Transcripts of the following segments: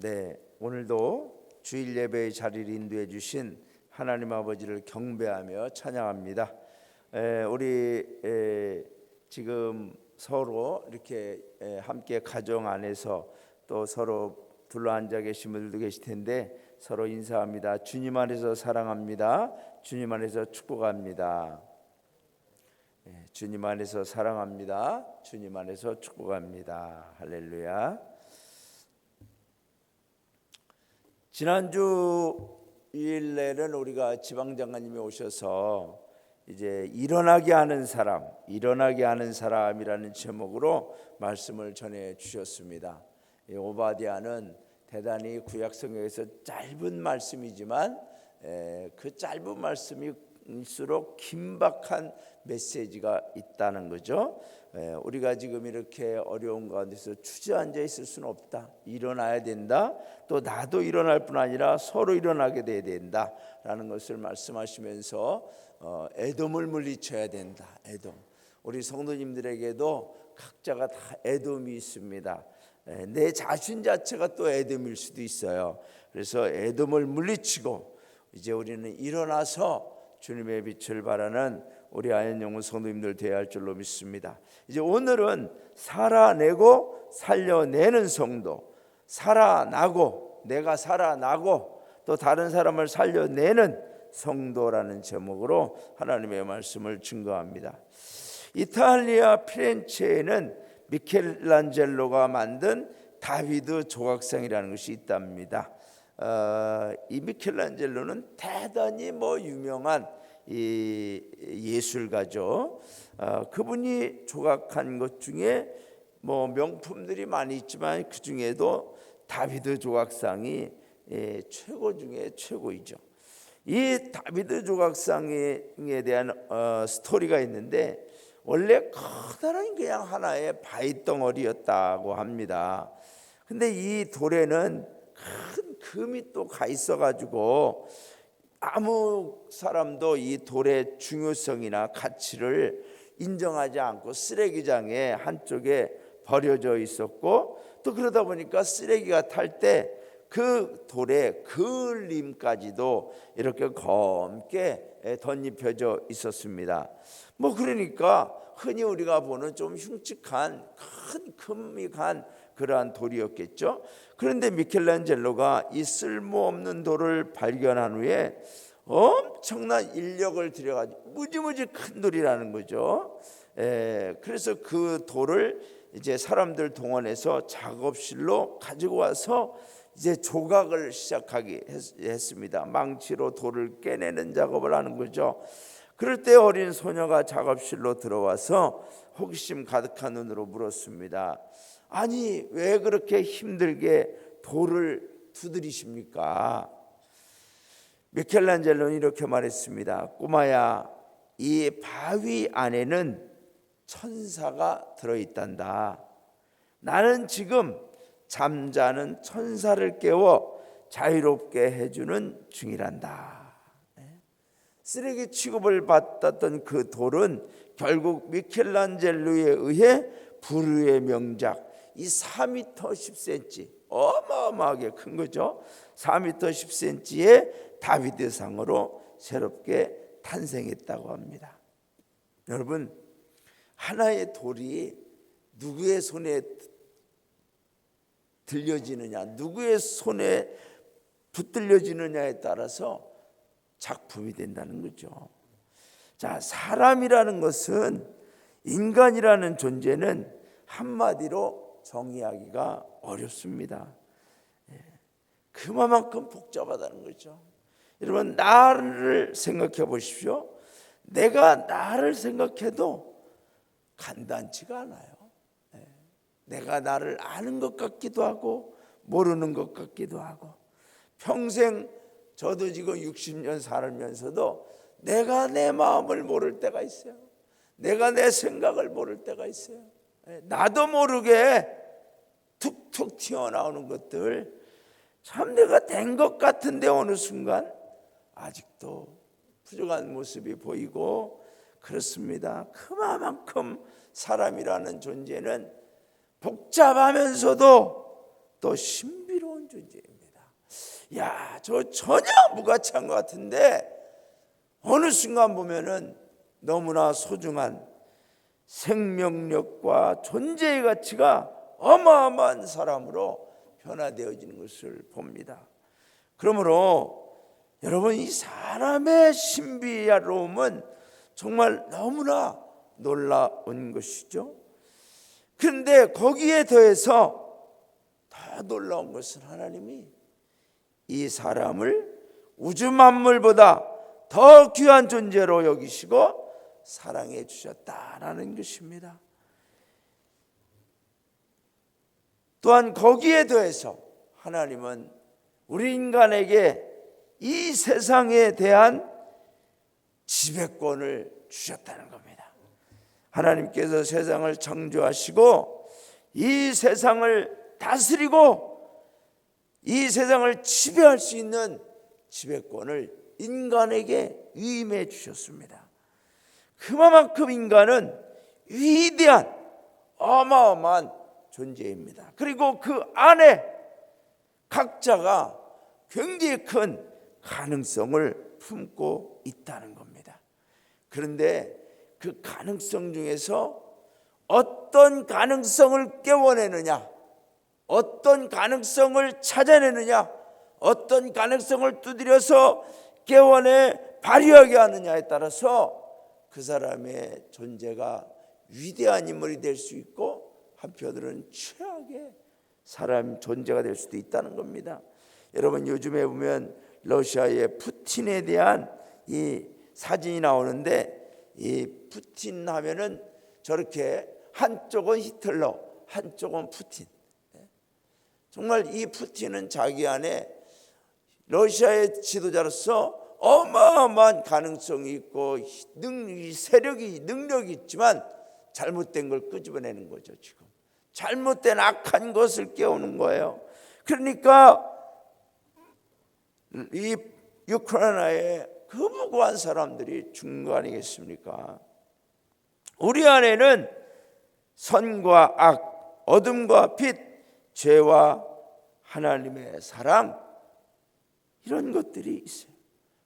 네, 오늘도 주일 예배의 자리를 인도해 주신 하나님 아버지를 경배하며 찬양합니다. 우리 지금 서로 이렇게 함께 가정 안에서 또 서로 둘러앉아 계신 분들도 계실 텐데 서로 인사합니다. 주님 안에서 사랑합니다. 주님 안에서 축복합니다. 주님 안에서 사랑합니다. 주님 안에서 축복합니다. 할렐루야. 지난주 일요일에는 우리가 지방장관님이 오셔서 이제 일어나게 하는 사람이라는 제목으로 말씀을 전해 주셨습니다. 오바댜는 대단히 구약성경에서 짧은 말씀이지만 그 짧은 말씀일수록 긴박한 메시지가 있다는 거죠. 우리가 지금 이렇게 어려운 가운데서 주저앉아 있을 수는 없다. 일어나야 된다. 또 나도 일어날 뿐 아니라 서로 일어나게 돼야 된다라는 것을 말씀하시면서 에돔을 물리쳐야 된다. 에돔. 우리 성도님들에게도 각자가 다 에돔이 있습니다. 내 자신 자체가 또 에돔일 수도 있어요. 그래서 에돔을 물리치고 이제 우리는 일어나서 주님의 빛을 발하는 우리 아현영훈 성도님들 되어야 할 줄로 믿습니다. 이제 오늘은 살아내고 살려내는 성도, 살아나고 내가 살아나고 또 다른 사람을 살려내는 성도라는 제목으로 하나님의 말씀을 증거합니다. 이탈리아 피렌체에는 미켈란젤로가 만든 다비드 조각상이라는 것이 있답니다. 이 미켈란젤로는 대단히 유명한 이 예술가죠. 그분이 조각한 것 중에 명품들이 많이 있지만 그 중에도 다비드 조각상이 최고 중에 최고이죠. 이 다비드 조각상에 대한 스토리가 있는데 원래 커다란 그냥 하나의 바위 덩어리였다고 합니다. 근데 이 돌에는 큰 금이 또 가 있어가지고 아무 사람도 이 돌의 중요성이나 가치를 인정하지 않고 쓰레기장에 한쪽에 버려져 있었고 또 그러다 보니까 쓰레기가 탈 때 그 돌에 그을림까지도 이렇게 검게 덧입혀져 있었습니다. 그러니까 흔히 우리가 보는 좀 흉측한 큰 금이 간 그러한 돌이었겠죠. 그런데 미켈란젤로가 이 쓸모없는 돌을 발견한 후에 엄청난 인력을 들여가지고 무지무지 큰 돌이라는 거죠. 그래서 그 돌을 이제 사람들 동원해서 작업실로 가지고 와서 이제 조각을 시작하게 했습니다. 망치로 돌을 깨내는 작업을 하는 거죠. 그럴 때 어린 소녀가 작업실로 들어와서 호기심 가득한 눈으로 물었습니다. 아니 왜 그렇게 힘들게 돌을 두드리십니까? 미켈란젤로는 이렇게 말했습니다. 꼬마야, 이 바위 안에는 천사가 들어있단다. 나는 지금 잠자는 천사를 깨워 자유롭게 해주는 중이란다. 쓰레기 취급을 받았던 그 돌은 결국 미켈란젤로에 의해 불후의 명작 이 4m 10cm 어마어마하게 큰 거죠. 4m 10cm의 다비드상으로 새롭게 탄생했다고 합니다. 여러분, 하나의 돌이 누구의 손에 들려지느냐, 누구의 손에 붙들려지느냐에 따라서 작품이 된다는 거죠. 자, 사람이라는 것은, 인간이라는 존재는 한마디로 정의하기가 어렵습니다. 그만큼 복잡하다는 거죠. 여러분, 나를 생각해 보십시오. 내가 나를 생각해도 간단치가 않아요. 내가 나를 아는 것 같기도 하고 모르는 것 같기도 하고, 평생 저도 지금 60년 살면서도 내가 내 마음을 모를 때가 있어요. 내가 내 생각을 모를 때가 있어요. 나도 모르게 툭툭 튀어나오는 것들, 참 내가 된 것 같은데 어느 순간 아직도 부족한 모습이 보이고 그렇습니다. 그만큼 사람이라는 존재는 복잡하면서도 또 신비로운 존재입니다. 야, 저 전혀 무가치한 것 같은데 어느 순간 보면은 너무나 소중한 생명력과 존재의 가치가 어마어마한 사람으로 변화되어지는 것을 봅니다. 그러므로 여러분, 이 사람의 신비로움은 정말 너무나 놀라운 것이죠. 그런데 거기에 더해서 더 놀라운 것은 하나님이 이 사람을 우주 만물보다 더 귀한 존재로 여기시고 사랑해 주셨다라는 것입니다. 또한 거기에 더해서 하나님은 우리 인간에게 이 세상에 대한 지배권을 주셨다는 겁니다. 하나님께서 세상을 창조하시고 이 세상을 다스리고 이 세상을 지배할 수 있는 지배권을 인간에게 위임해 주셨습니다. 그만큼 인간은 위대한 어마어마한 존재입니다. 그리고 그 안에 각자가 굉장히 큰 가능성을 품고 있다는 겁니다. 그런데 그 가능성 중에서 어떤 가능성을 깨워내느냐, 어떤 가능성을 찾아내느냐, 어떤 가능성을 두드려서 깨워내 발휘하게 하느냐에 따라서 그 사람의 존재가 위대한 인물이 될 수 있고 한편으로는 최악의 사람 존재가 될 수도 있다는 겁니다. 여러분, 요즘에 보면 러시아의 푸틴에 대한 이 사진이 나오는데, 이 푸틴 하면은 저렇게 한쪽은 히틀러, 한쪽은 푸틴. 정말 이 푸틴은 자기 안에 러시아의 지도자로서 어마어마한 가능성이 있고 세력이 능력이 있지만 잘못된 걸 끄집어내는 거죠. 지금 잘못된 악한 것을 깨우는 거예요. 그러니까 이 우크라이나에 그 무고한 사람들이 죽는 거 아니겠습니까? 우리 안에는 선과 악, 어둠과 빛, 죄와 하나님의 사랑, 이런 것들이 있어요.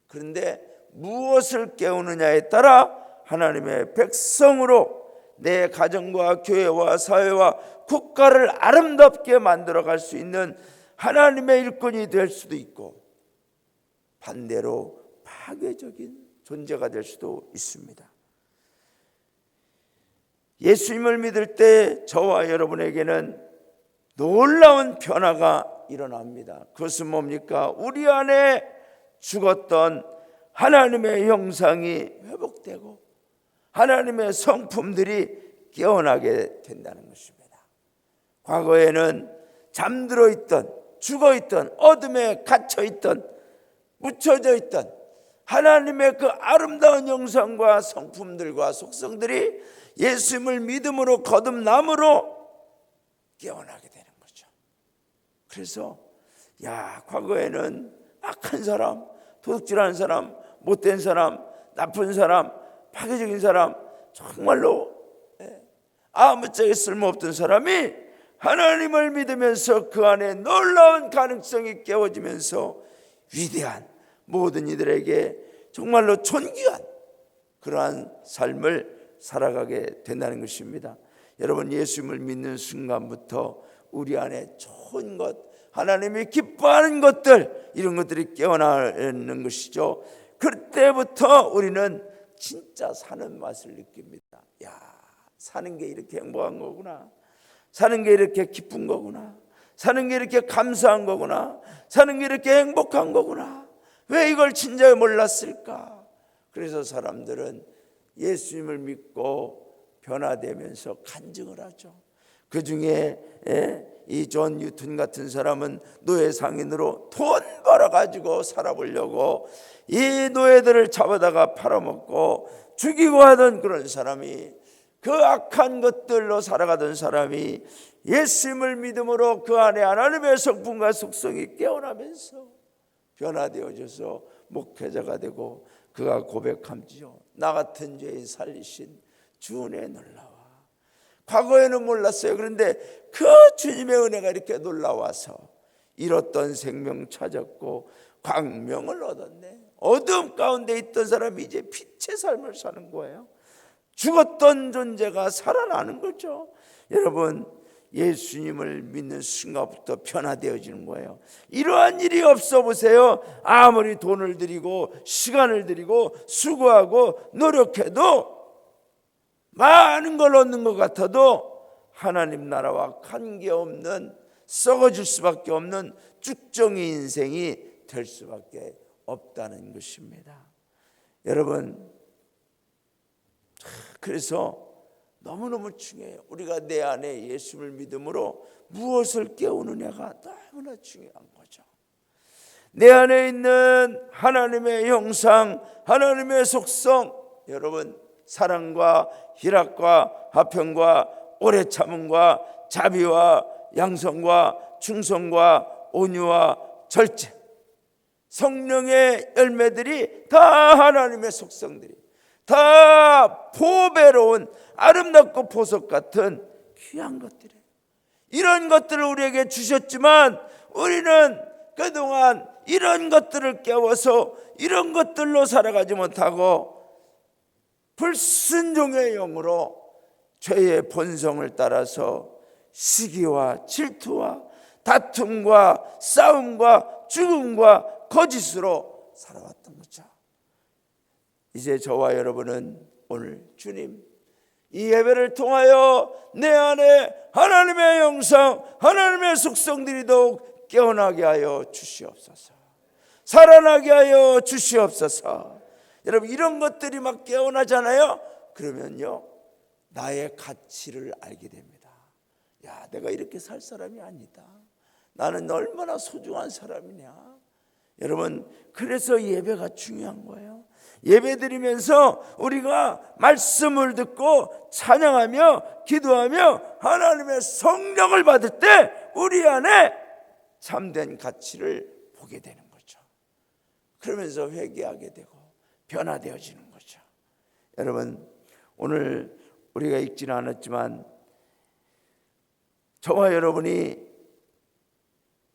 그런데 무엇을 깨우느냐에 따라 하나님의 백성으로 내 가정과 교회와 사회와 국가를 아름답게 만들어갈 수 있는 하나님의 일꾼이 될 수도 있고, 반대로 파괴적인 존재가 될 수도 있습니다. 예수님을 믿을 때 저와 여러분에게는 놀라운 변화가 일어납니다. 그것은 뭡니까? 우리 안에 죽었던 하나님의 형상이 회복되고 하나님의 성품들이 깨어나게 된다는 것입니다. 과거에는 잠들어 있던, 죽어 있던, 어둠에 갇혀 있던, 묻혀져 있던 하나님의 그 아름다운 형상과 성품들과 속성들이 예수님을 믿음으로 거듭남으로 깨어나게 되는 거죠. 그래서 과거에는 악한 사람, 도둑질하는 사람, 못된 사람, 나쁜 사람, 파괴적인 사람, 정말로 아무짝에 쓸모없던 사람이 하나님을 믿으면서 그 안에 놀라운 가능성이 깨워지면서 위대한, 모든 이들에게 정말로 존귀한 그러한 삶을 살아가게 된다는 것입니다. 여러분, 예수님을 믿는 순간부터 우리 안에 좋은 것, 하나님이 기뻐하는 것들, 이런 것들이 깨어나는 것이죠. 그때부터 우리는 진짜 사는 맛을 느낍니다. 사는 게 이렇게 행복한 거구나, 사는 게 이렇게 기쁜 거구나, 사는 게 이렇게 감사한 거구나, 사는 게 이렇게 행복한 거구나, 왜 이걸 진작에 몰랐을까? 그래서 사람들은 예수님을 믿고 변화되면서 간증을 하죠. 그 중에 이 존 뉴턴 같은 사람은 노예 상인으로 돈 벌어가지고 살아보려고 이 노예들을 잡아다가 팔아먹고 죽이고 하던 그런 사람이, 그 악한 것들로 살아가던 사람이 예수님을 믿음으로 그 안에 하나님의 성품과 속성이 깨어나면서 변화되어져서 목회자가 되고, 그가 고백함지요. 나 같은 죄인 살리신 주 은혜 놀라워. 과거에는 몰랐어요. 그런데 그 주님의 은혜가 이렇게 놀라워서 잃었던 생명 찾았고 광명을 얻었네. 어둠 가운데 있던 사람이 이제 빛의 삶을 사는 거예요. 죽었던 존재가 살아나는 거죠. 여러분, 예수님을 믿는 순간부터 변화되어지는 거예요. 이러한 일이 없어 보세요. 아무리 돈을 들이고 시간을 들이고 수고하고 노력해도 많은 걸 얻는 것 같아도 하나님 나라와 관계없는 썩어질 수밖에 없는 쭉정이 인생이 될 수밖에 없다는 것입니다. 여러분, 그래서 너무너무 중요해요. 우리가 내 안에 예수를 믿음으로 무엇을 깨우느냐가 너무나 중요한 거죠. 내 안에 있는 하나님의 형상, 하나님의 속성, 여러분, 사랑과 희락과 화평과 오래 참음과 자비와 양성과 충성과 온유와 절제, 성령의 열매들이 다 하나님의 속성들이 다 보배로운 아름답고 보석 같은 귀한 것들이에요. 이런 것들을 우리에게 주셨지만 우리는 그동안 이런 것들을 깨워서 이런 것들로 살아가지 못하고 불순종의 영으로 죄의 본성을 따라서 시기와 질투와 다툼과 싸움과 죽음과 거짓으로 살아왔던 거죠. 이제 저와 여러분은 오늘 주님, 이 예배를 통하여 내 안에 하나님의 영상, 하나님의 속성들이 더욱 깨어나게 하여 주시옵소서. 살아나게 하여 주시옵소서. 여러분, 이런 것들이 막 깨어나잖아요. 그러면요, 나의 가치를 알게 됩니다. 야, 내가 이렇게 살 사람이 아니다. 나는 얼마나 소중한 사람이냐. 여러분, 그래서 예배가 중요한 거예요. 예배 드리면서 우리가 말씀을 듣고 찬양하며 기도하며 하나님의 성령을 받을 때 우리 안에 참된 가치를 보게 되는 거죠. 그러면서 회개하게 되고 변화되어지는 거죠. 여러분, 오늘 우리가 읽지는 않았지만 저와 여러분이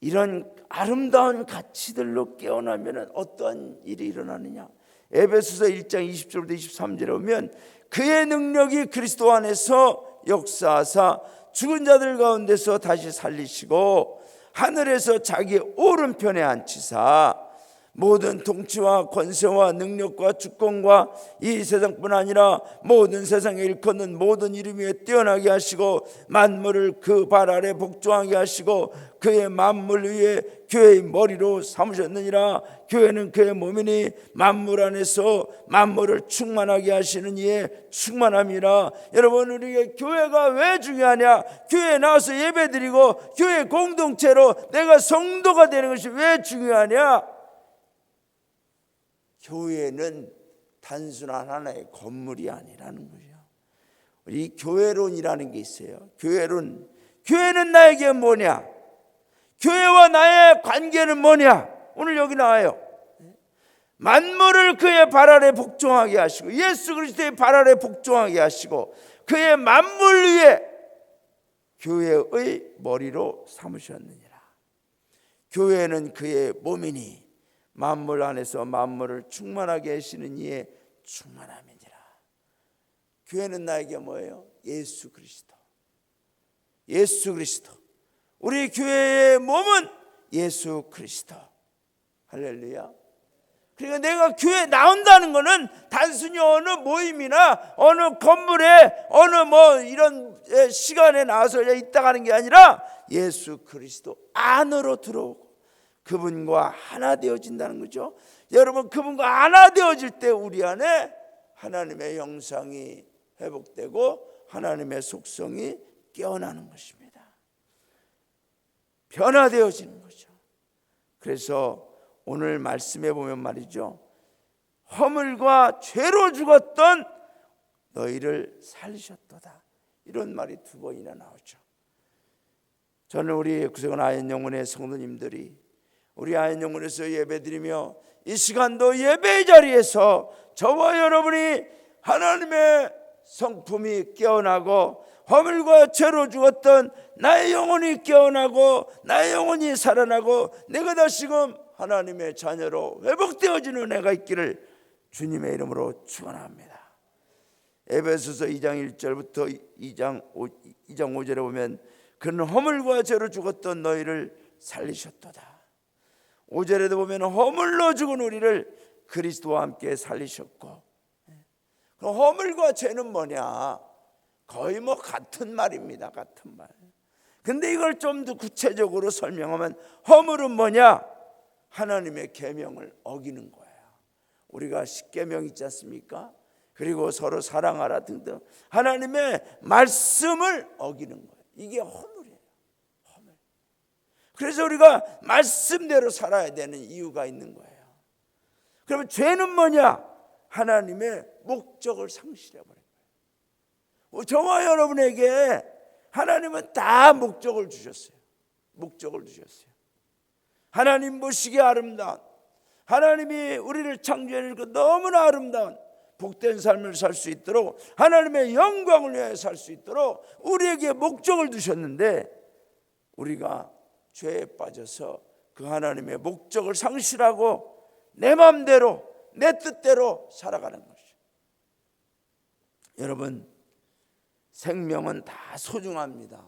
이런 아름다운 가치들로 깨어나면 어떠한 일이 일어나느냐. 에베소서 1장 20절부터 23절에 보면 그의 능력이 그리스도 안에서 역사하사 죽은 자들 가운데서 다시 살리시고 하늘에서 자기 오른편에 앉히사 모든 통치와 권세와 능력과 주권과 이 세상뿐 아니라 모든 세상에 일컫는 모든 이름 위에 뛰어나게 하시고 만물을 그 발 아래 복종하게 하시고 그의 만물 위에 교회의 머리로 삼으셨느니라. 교회는 그의 몸이니 만물 안에서 만물을 충만하게 하시는 이의 충만함이라. 여러분, 우리에게 교회가 왜 중요하냐? 교회에 나와서 예배드리고 교회 공동체로 내가 성도가 되는 것이 왜 중요하냐? 교회는 단순한 하나의 건물이 아니라는 거죠. 우리 교회론이라는 게 있어요. 교회는 나에게 뭐냐? 교회와 나의 관계는 뭐냐? 오늘 여기 나와요. 만물을 그의 발 아래 복종하게 하시고 예수 그리스도의 발 아래 복종하게 하시고 그의 만물 위에 교회의 머리로 삼으셨느니라. 교회는 그의 몸이니 만물 안에서 만물을 충만하게 하시는 이의 충만함이니라. 교회는 나에게 뭐예요? 예수 그리스도. 예수 그리스도. 우리 교회의 몸은 예수 그리스도. 할렐루야. 그러니까 내가 교회에 나온다는 것은 단순히 어느 모임이나 어느 건물에 어느 이런 시간에 나와서 있다 가는 게 아니라 예수 그리스도 안으로 들어오고 그분과 하나 되어진다는 거죠. 여러분, 그분과 하나 되어질 때 우리 안에 하나님의 형상이 회복되고 하나님의 속성이 깨어나는 것입니다. 변화되어지는 거죠. 그래서 오늘 말씀에 보면 말이죠, 허물과 죄로 죽었던 너희를 살리셨도다, 이런 말이 2번이나 나오죠. 저는 우리 구세군 아현영문의 성도님들이 우리 아현영문에서 예배드리며 이 시간도 예배의 자리에서 저와 여러분이 하나님의 성품이 깨어나고 허물과 죄로 죽었던 나의 영혼이 깨어나고 나의 영혼이 살아나고 내가 다시금 하나님의 자녀로 회복되어지는 은혜가 있기를 주님의 이름으로 축원합니다. 에베소서 2장 1절부터 2장 5절에 보면 그는 허물과 죄로 죽었던 너희를 살리셨도다. 5절에도 보면 허물로 죽은 우리를 그리스도와 함께 살리셨고, 그럼 허물과 죄는 뭐냐? 거의 같은 말입니다. 같은 말. 근데 이걸 좀 더 구체적으로 설명하면 허물은 뭐냐? 하나님의 계명을 어기는 거예요. 우리가 십계명 있지 않습니까? 그리고 서로 사랑하라 등등 하나님의 말씀을 어기는 거예요. 이게 허물이에요. 허물. 그래서 우리가 말씀대로 살아야 되는 이유가 있는 거예요. 그러면 죄는 뭐냐? 하나님의 목적을 상실해버린 거예요. 저와 여러분에게 하나님은 다 목적을 주셨어요. 목적을 주셨어요. 하나님 보시기에 아름다운, 하나님이 우리를 창조해 그 너무나 아름다운 복된 삶을 살 수 있도록, 하나님의 영광을 위해 살 수 있도록 우리에게 목적을 두셨는데, 우리가 죄에 빠져서 그 하나님의 목적을 상실하고 내 마음대로 내 뜻대로 살아가는 것이죠. 여러분, 생명은 다 소중합니다.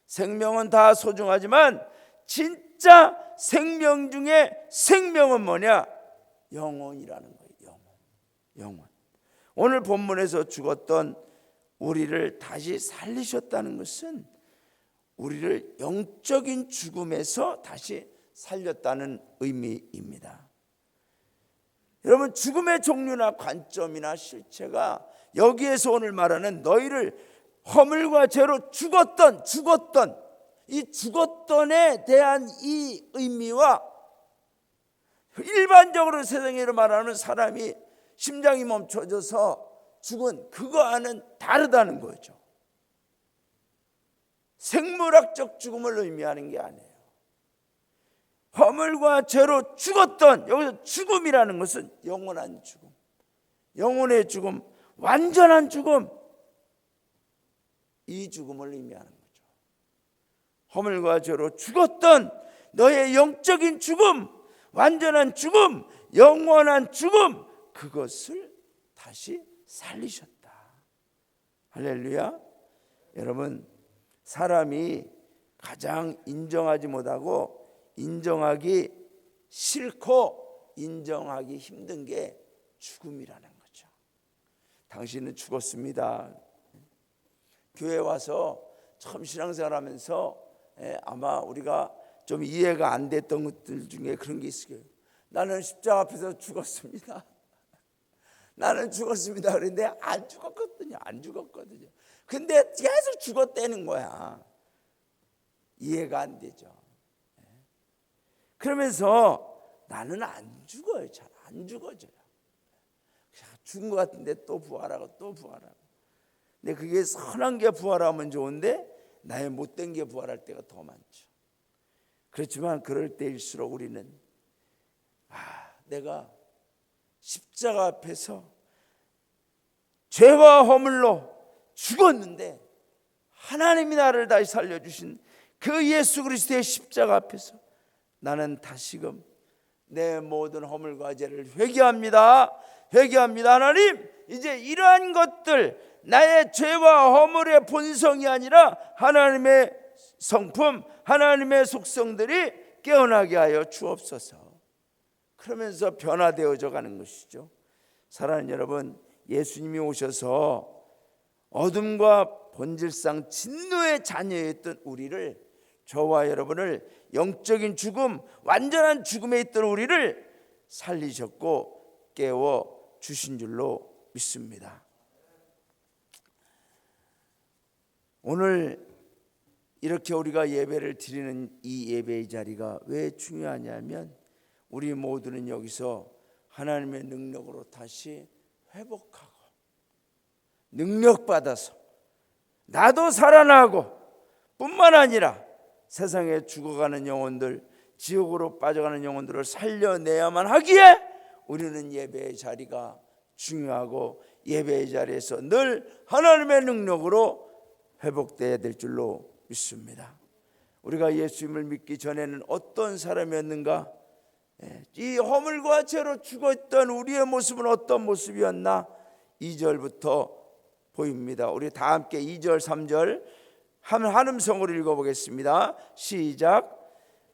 생명은 다 소중하지만 진짜 생명 중에 생명은 뭐냐? 영혼이라는 거예요. 영혼. 오늘 본문에서 죽었던 우리를 다시 살리셨다는 것은 우리를 영적인 죽음에서 다시 살렸다는 의미입니다. 여러분, 죽음의 종류나 관점이나 실체가 여기에서 오늘 말하는 너희를 허물과 죄로 죽었던 이 죽었던에 대한 이 의미와 일반적으로 세상으로 말하는 사람이 심장이 멈춰져서 죽은 그거와는 다르다는 거죠. 생물학적 죽음을 의미하는 게 아니에요. 허물과 죄로 죽었던, 여기서 죽음이라는 것은 영원한 죽음, 영혼의 죽음, 완전한 죽음, 이 죽음을 의미하는 거죠. 허물과 죄로 죽었던 너의 영적인 죽음, 완전한 죽음, 영원한 죽음, 그것을 다시 살리셨다. 할렐루야. 여러분, 사람이 가장 인정하지 못하고 인정하기 싫고 인정하기 힘든 게 죽음이라는 거죠. 당신은 죽었습니다. 교회 와서 처음 신앙생활하면서 아마 우리가 좀 이해가 안 됐던 것들 중에 그런 게 있어요. 나는 십자가 앞에서 죽었습니다. 나는 죽었습니다. 그런데 안 죽었거든요. 근데 계속 죽었다는 거야. 이해가 안 되죠. 그러면서 나는 안 죽어요. 잘 안 죽어져요. 죽은 것 같은데 또 부활하고 또 부활하고. 근데 그게 선한 게 부활하면 좋은데 나의 못된 게 부활할 때가 더 많죠. 그렇지만 그럴 때일수록 우리는 내가 십자가 앞에서 죄와 허물로 죽었는데 하나님이 나를 다시 살려주신 그 예수 그리스도의 십자가 앞에서 나는 다시금 내 모든 허물과 죄를 회개합니다. 하나님, 이제 이러한 것들, 나의 죄와 허물의 본성이 아니라 하나님의 성품, 하나님의 속성들이 깨어나게 하여 주옵소서. 그러면서 변화되어져 가는 것이죠. 사랑하는 여러분, 예수님이 오셔서 어둠과 본질상 진노의 자녀였던 우리를, 저와 여러분을 영적인 죽음, 완전한 죽음에 있던 우리를 살리셨고 깨워 주신 줄로 믿습니다. 오늘 이렇게 우리가 예배를 드리는 이 예배의 자리가 왜 중요하냐면, 우리 모두는 여기서 하나님의 능력으로 다시 회복하고 능력받아서 나도 살아나고 뿐만 아니라 세상에 죽어가는 영혼들, 지옥으로 빠져가는 영혼들을 살려내야만 하기에 우리는 예배의 자리가 중요하고 예배의 자리에서 늘 하나님의 능력으로 회복되어야 될 줄로 믿습니다. 우리가 예수님을 믿기 전에는 어떤 사람이었는가? 이 허물과 죄로 죽어있던 우리의 모습은 어떤 모습이었나? 2절부터 보입니다. 우리 다 함께 2절 3절 한 음성으로 읽어보겠습니다. 시작.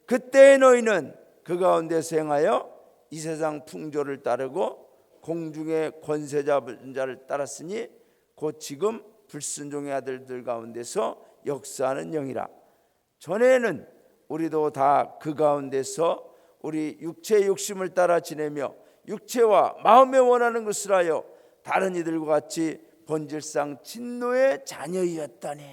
그때 너희는 그 가운데서 행하여 이 세상 풍조를 따르고 공중의 권세 잡은 자를 따랐으니 곧 지금 불순종의 아들들 가운데서 역사하는 영이라. 전에는 우리도 다 그 가운데서 우리 육체의 욕심을 따라 지내며 육체와 마음에 원하는 것을 하여 다른 이들과 같이 본질상 진노의 자녀이었다니.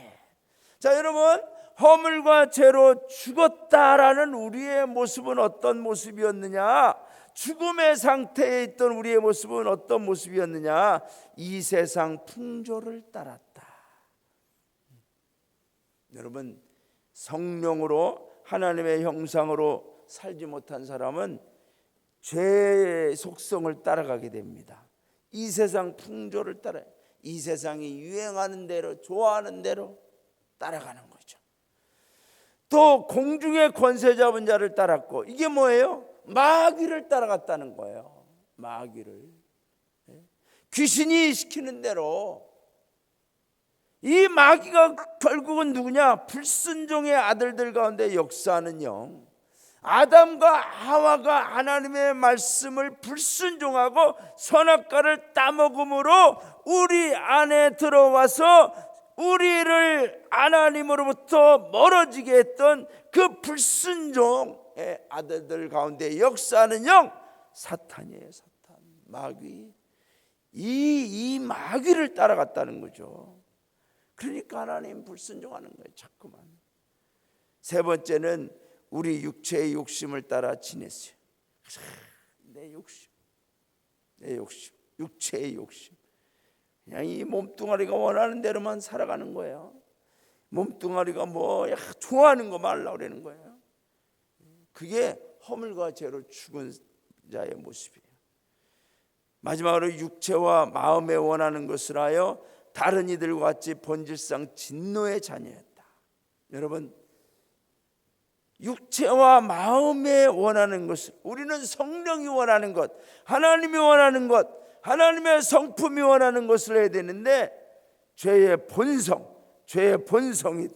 자, 여러분, 허물과 죄로 죽었다라는 우리의 모습은 어떤 모습이었느냐? 죽음의 상태에 있던 우리의 모습은 어떤 모습이었느냐? 이 세상 풍조를 따랐다. 여러분, 성령으로 하나님의 형상으로 살지 못한 사람은 죄의 속성을 따라가게 됩니다. 이 세상 풍조를 따라, 이 세상이 유행하는 대로, 좋아하는 대로 따라가는 거죠. 또 공중의 권세 잡은 자를 따랐고, 이게 뭐예요? 마귀를 따라갔다는 거예요. 마귀를. 귀신이 시키는 대로. 이 마귀가 결국은 누구냐? 불순종의 아들들 가운데 역사하는 영. 아담과 하와가 하나님의 말씀을 불순종하고 선악과를 따먹음으로 우리 안에 들어와서 우리를 하나님으로부터 멀어지게 했던 그 불순종의 아들들 가운데 역사하는 영, 사탄이에요. 사탄, 마귀. 이 마귀를 따라갔다는 거죠. 그러니까 하나님 불순종하는 거예요. 자꾸만. 세 번째는 우리 육체의 욕심을 따라 지냈어요. 내 욕심, 육체의 욕심. 그냥 이 몸뚱아리가 원하는 대로만 살아가는 거예요. 몸뚱아리가 뭐 좋아하는 거 말라 그러는 거예요. 그게 허물과 죄로 죽은 자의 모습이에요. 마지막으로 육체와 마음에 원하는 것을 하여 다른 이들과 같이 본질상 진노의 자녀였다. 여러분, 육체와 마음에 원하는 것을, 우리는 성령이 원하는 것, 하나님이 원하는 것, 하나님의 성품이 원하는 것을 해야 되는데 죄의 본성이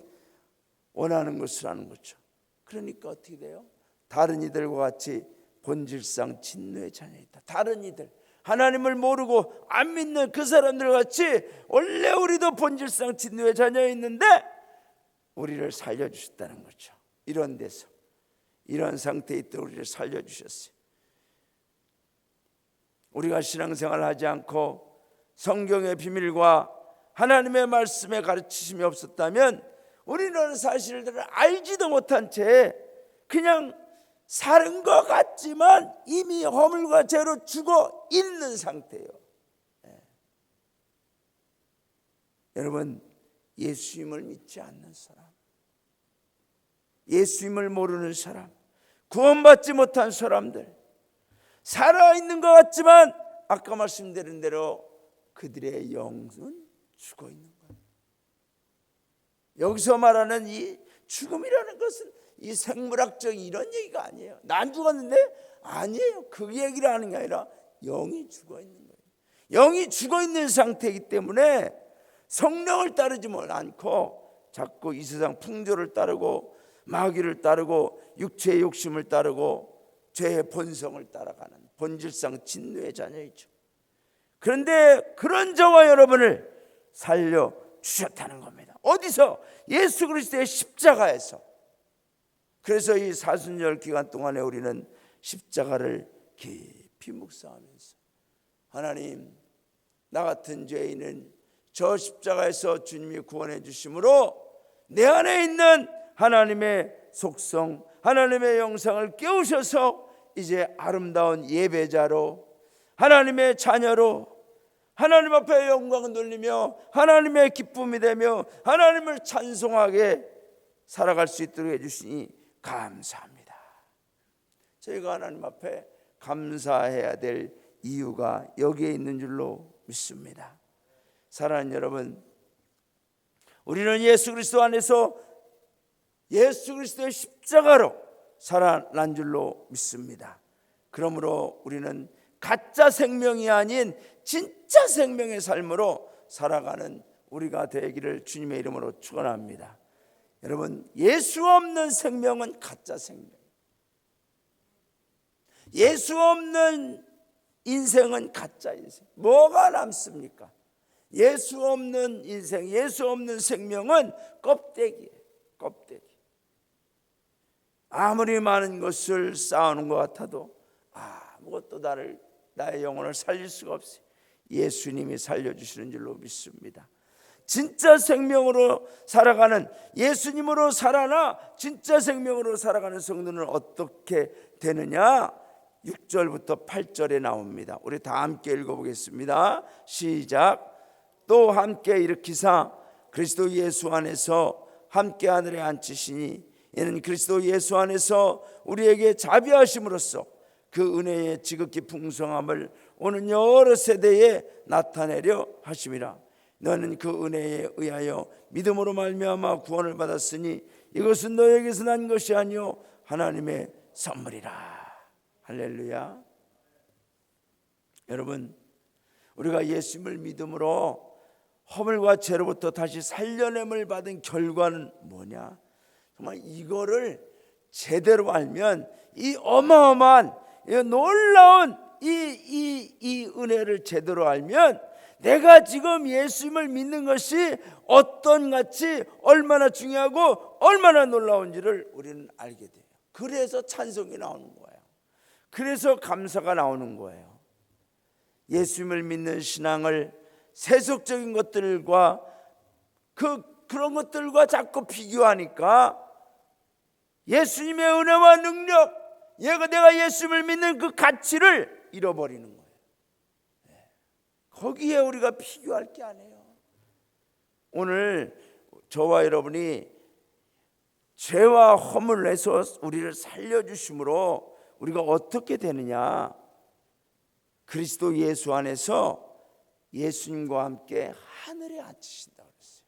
원하는 것을 하는 거죠. 그러니까 어떻게 돼요? 다른 이들과 같이 본질상 진노의 자녀이다. 다른 이들, 하나님을 모르고 안 믿는 그 사람들 같이 원래 우리도 본질상 진노의 자녀였는데 우리를 살려주셨다는 거죠. 이런 데서, 이런 상태에 있던 우리를 살려주셨어요. 우리가 신앙생활을 하지 않고 성경의 비밀과 하나님의 말씀의 가르치심이 없었다면 우리는 사실들을 알지도 못한 채 그냥 사는 것 같지만 이미 허물과 죄로 죽어 있는 상태예요. 여러분, 예수님을 믿지 않는 사람, 예수님을 모르는 사람, 구원받지 못한 사람들, 살아있는 것 같지만 아까 말씀드린 대로 그들의 영은 죽어 있는 거예요. 여기서 말하는 이 죽음이라는 것은 이 생물학적인 이런 얘기가 아니에요. 난 죽었는데? 아니에요. 그 얘기를 하는 게 아니라 영이 죽어 있는 거예요. 영이 죽어 있는 상태이기 때문에 성령을 따르지 않고 자꾸 이 세상 풍조를 따르고 마귀를 따르고 육체의 욕심을 따르고 죄의 본성을 따라가는 본질상 진노의 자녀이죠. 그런데 그런 저와 여러분을 살려주셨다는 겁니다. 어디서? 예수 그리스도의 십자가에서. 그래서 이 사순절 기간 동안에 우리는 십자가를 깊이 묵상하면서 하나님, 나 같은 죄인은 저 십자가에서 주님이 구원해 주심으로 내 안에 있는 하나님의 속성, 하나님의 영상을 깨우셔서 이제 아름다운 예배자로, 하나님의 자녀로, 하나님 앞에 영광을 돌리며 하나님의 기쁨이 되며 하나님을 찬송하게 살아갈 수 있도록 해주시니 감사합니다. 저희가 하나님 앞에 감사해야 될 이유가 여기에 있는 줄로 믿습니다. 사랑하는 여러분, 우리는 예수 그리스도 안에서 예수 그리스도의 십자가로 살아난 줄로 믿습니다. 그러므로 우리는 가짜 생명이 아닌 진짜 생명의 삶으로 살아가는 우리가 되기를 주님의 이름으로 축원합니다. 여러분, 예수 없는 생명은 가짜 생명, 예수 없는 인생은 가짜 인생. 뭐가 남습니까? 예수 없는 인생, 예수 없는 생명은 껍데기예요. 껍데기. 아무리 많은 것을 쌓아놓은 것 같아도 아무것도 나의 영혼을 살릴 수가 없어요. 예수님이 살려주시는 줄로 믿습니다. 진짜 생명으로 살아가는, 예수님으로 살아나 진짜 생명으로 살아가는 성도는 어떻게 되느냐? 6절부터 8절에 나옵니다. 우리 다 함께 읽어보겠습니다. 시작. 또 함께 일으키사 그리스도 예수 안에서 함께 하늘에 앉히시니 이는 그리스도 예수 안에서 우리에게 자비하심으로써 그 은혜의 지극히 풍성함을 오는 여러 세대에 나타내려 하심이라. 너는 그 은혜에 의하여 믿음으로 말미암아 구원을 받았으니 이것은 너에게서 난 것이 아니요 하나님의 선물이라. 할렐루야. 여러분, 우리가 예수님을 믿음으로 허물과 죄로부터 다시 살려냄을 받은 결과는 뭐냐? 정말 이거를 제대로 알면, 이 어마어마한 놀라운 이 은혜를 제대로 알면 내가 지금 예수님을 믿는 것이 어떤 가치, 얼마나 중요하고 얼마나 놀라운지를 우리는 알게 돼요. 그래서 찬송이 나오는 거예요. 그래서 감사가 나오는 거예요. 예수님을 믿는 신앙을 세속적인 것들과 그런 것들과 자꾸 비교하니까 예수님의 은혜와 능력, 내가 예수님을 믿는 그 가치를 잃어버리는 거예요. 거기에 우리가 비교할 게 아니에요. 오늘 저와 여러분이 죄와 허물에서 우리를 살려주심으로 우리가 어떻게 되느냐? 그리스도 예수 안에서 예수님과 함께 하늘에 앉히신다고 그랬어요.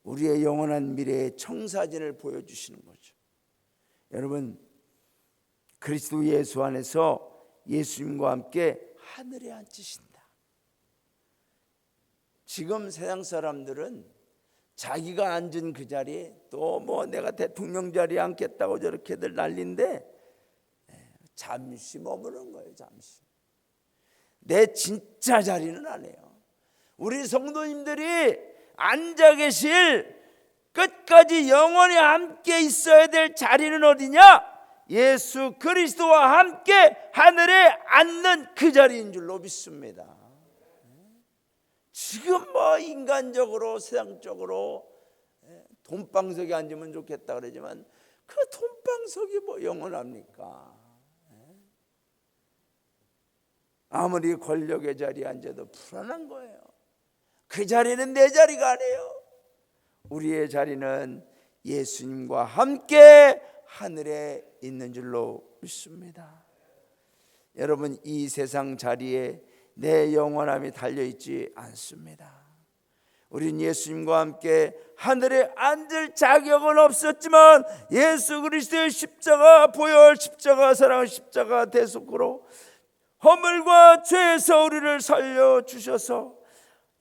우리의 영원한 미래의 청사진을 보여주시는 거죠. 여러분, 그리스도 예수 안에서 예수님과 함께 하늘에 앉히신다. 지금 세상 사람들은 자기가 앉은 그 자리에 또 내가 대통령 자리에 앉겠다고 저렇게들 난리인데 잠시 머무는 거예요. 잠시. 내 진짜 자리는 아니에요. 우리 성도님들이 앉아 계실, 끝까지 영원히 함께 있어야 될 자리는 어디냐? 예수 그리스도와 함께 하늘에 앉는 그 자리인 줄로 믿습니다. 지금 인간적으로 세상적으로 돈방석에 앉으면 좋겠다 그러지만 그 돈방석이 영원합니까? 아무리 권력의 자리에 앉아도 불안한 거예요. 그 자리는 내 자리가 아니에요. 우리의 자리는 예수님과 함께 하늘에 있는 줄로 믿습니다. 여러분, 이 세상 자리에 내 영원함이 달려있지 않습니다. 우린 예수님과 함께 하늘에 앉을 자격은 없었지만 예수 그리스도의 십자가, 보혈 십자가, 사랑 십자가 대속으로 허물과 죄에서 우리를 살려주셔서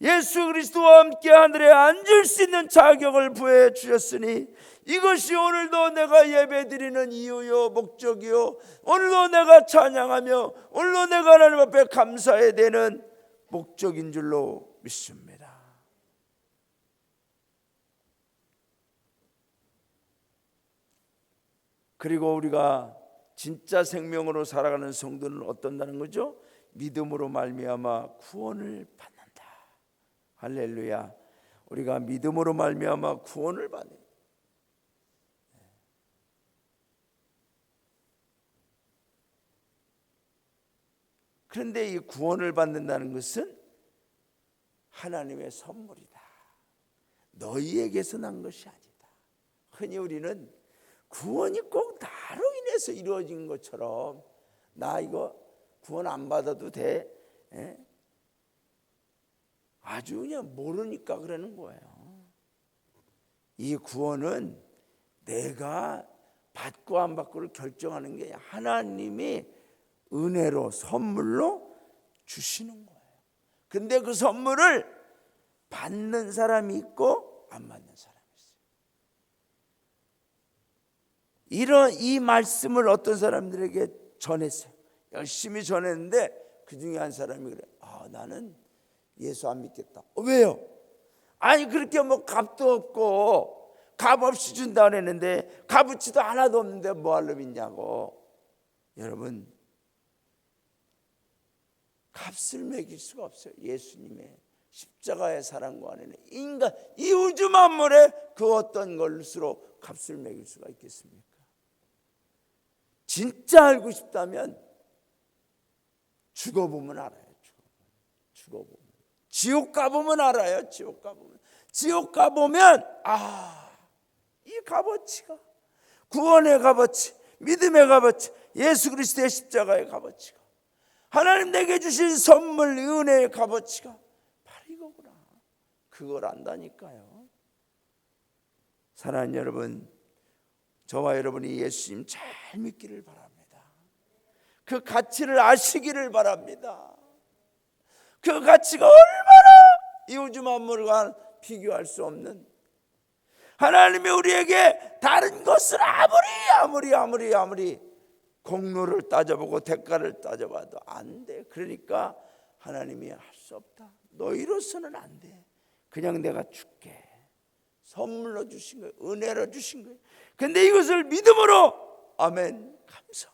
예수 그리스도와 함께 하늘에 앉을 수 있는 자격을 부여해 주셨으니 이것이 오늘도 내가 예배드리는 이유요, 목적이요, 오늘도 내가 찬양하며 오늘도 내가 하나님 앞에 감사해야 되는 목적인 줄로 믿습니다. 그리고 우리가 진짜 생명으로 살아가는 성도는 어떤다는 거죠? 믿음으로 말미암아 구원을 받는다. 할렐루야. 우리가 믿음으로 말미암아 구원을 받는. 그런데 이 구원을 받는다는 것은 하나님의 선물이다. 너희에게서 난 것이 아니다. 흔히 우리는 구원이 꼭 나로 인해서 이루어진 것처럼, 나 이거 구원 안 받아도 돼? 아주 그냥 모르니까 그러는 거예요. 이 구원은 내가 받고 안 받고를 결정하는 게 하나님이 은혜로 선물로 주시는 거예요. 근데 그 선물을 받는 사람이 있고 안 받는 사람이 있어요. 이 말씀을 어떤 사람들에게 전했어요. 열심히 전했는데 그 중에 한 사람이 그래. 나는 예수 안 믿겠다. 왜요? 아니 그렇게 뭐 값도 없고 값 없이 준다 그랬는데 값어치도 하나도 없는데 뭐하러 믿냐고. 여러분, 값을 매길 수가 없어요. 예수님의 십자가의 사랑과 안에는 인간 이 우주 만물에 그 어떤 것으로 값을 매길 수가 있겠습니까? 진짜 알고 싶다면 죽어보면 알아요. 죽어보면. 지옥 가보면 알아요. 지옥 가보면 이 값어치가, 구원의 값어치, 믿음의 값어치, 예수 그리스도의 십자가의 값어치가, 하나님 내게 주신 선물 은혜의 값어치가 바로 이거구나. 그걸 안다니까요. 사랑하는 여러분, 저와 여러분이 예수님 잘 믿기를 바랍니다. 그 가치를 아시기를 바랍니다. 그 가치가 얼마나 이 우주 만물과 비교할 수 없는, 하나님이 우리에게 다른 것을 아무리 공로를 따져보고 대가를 따져봐도 안 돼. 그러니까 하나님이 할 수 없다. 너희로서는 안 돼. 그냥 내가 줄게. 선물로 주신 거예요. 은혜로 주신 거예요. 근데 이것을 믿음으로 아멘 감사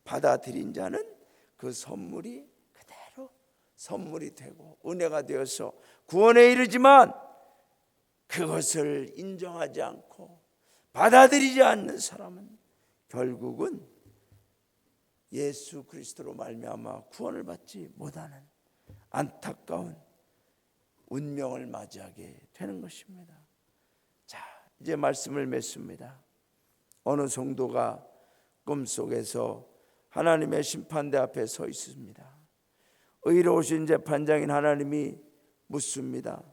받아들인 자는 그 선물이 그대로 선물이 되고 은혜가 되어서 구원에 이르지만, 그것을 인정하지 않고 받아들이지 않는 사람은 결국은 예수 그리스도로 말미암아 구원을 받지 못하는 안타까운 운명을 맞이하게 되는 것입니다. 자, 이제 말씀을 맺습니다. 어느 성도가 꿈속에서 하나님의 심판대 앞에 서 있습니다. 의로우신 재판장인 하나님이 묻습니다.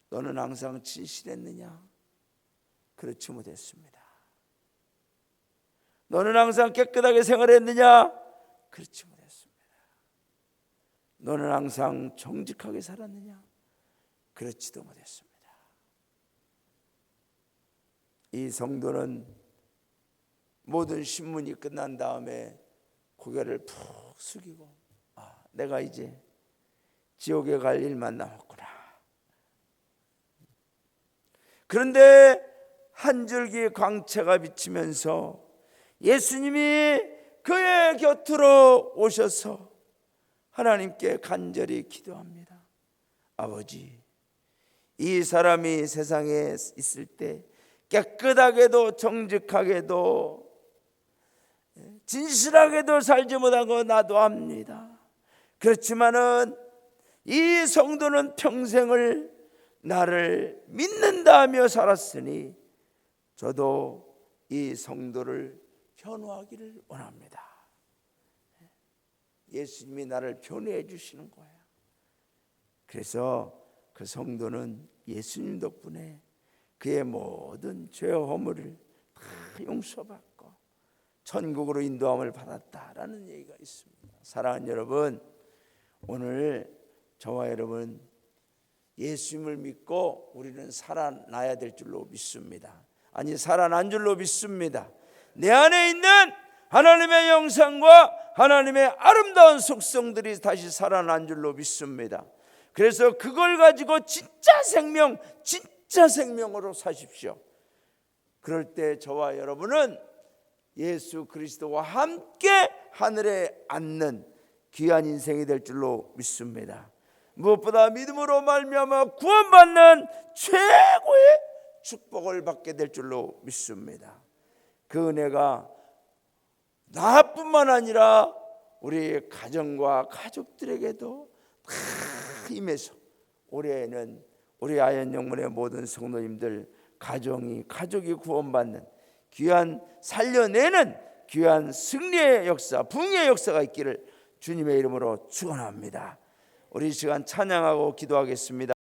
너는 항상 진실했느냐? 그렇지 못했습니다. 너는 항상 깨끗하게 생활했느냐? 그렇지 못했습니다. 너는 항상 정직하게 살았느냐? 그렇지도 못했습니다. 이 성도는 모든 신문이 끝난 다음에 고개를 푹 숙이고, 내가 이제 지옥에 갈 일만 남았구나. 그런데 한 줄기 광채가 비치면서 예수님이 그의 곁으로 오셔서 하나님께 간절히 기도합니다. 아버지, 이 사람이 세상에 있을 때 깨끗하게도 정직하게도 진실하게도 살지 못한 거 나도 압니다. 그렇지만은 이 성도는 평생을 나를 믿는다 하며 살았으니 저도 이 성도를 변호하기를 원합니다. 예수님이 나를 변호해 주시는 거예요. 그래서 그 성도는 예수님 덕분에 그의 모든 죄와 허물을 다 용서받고 천국으로 인도함을 받았다라는 얘기가 있습니다. 사랑하는 여러분, 오늘 저와 여러분 예수님을 믿고 우리는 살아나야 될 줄로 믿습니다. 아니, 살아난 줄로 믿습니다. 내 안에 있는 하나님의 영상과 하나님의 아름다운 속성들이 다시 살아난 줄로 믿습니다. 그래서 그걸 가지고 진짜 생명으로 사십시오. 그럴 때 저와 여러분은 예수 그리스도와 함께 하늘에 앉는 귀한 인생이 될 줄로 믿습니다. 무엇보다 믿음으로 말미암아 구원받는 최고의 축복을 받게 될 줄로 믿습니다. 그 은혜가 나뿐만 아니라 우리 가정과 가족들에게도 다 임해서 올해에는 우리 아현영문의 모든 성도님들 가족이 구원받는 귀한 살려내는 귀한 승리의 역사, 부흥의 역사가 있기를 주님의 이름으로 축원합니다. 우리 이 시간 찬양하고 기도하겠습니다.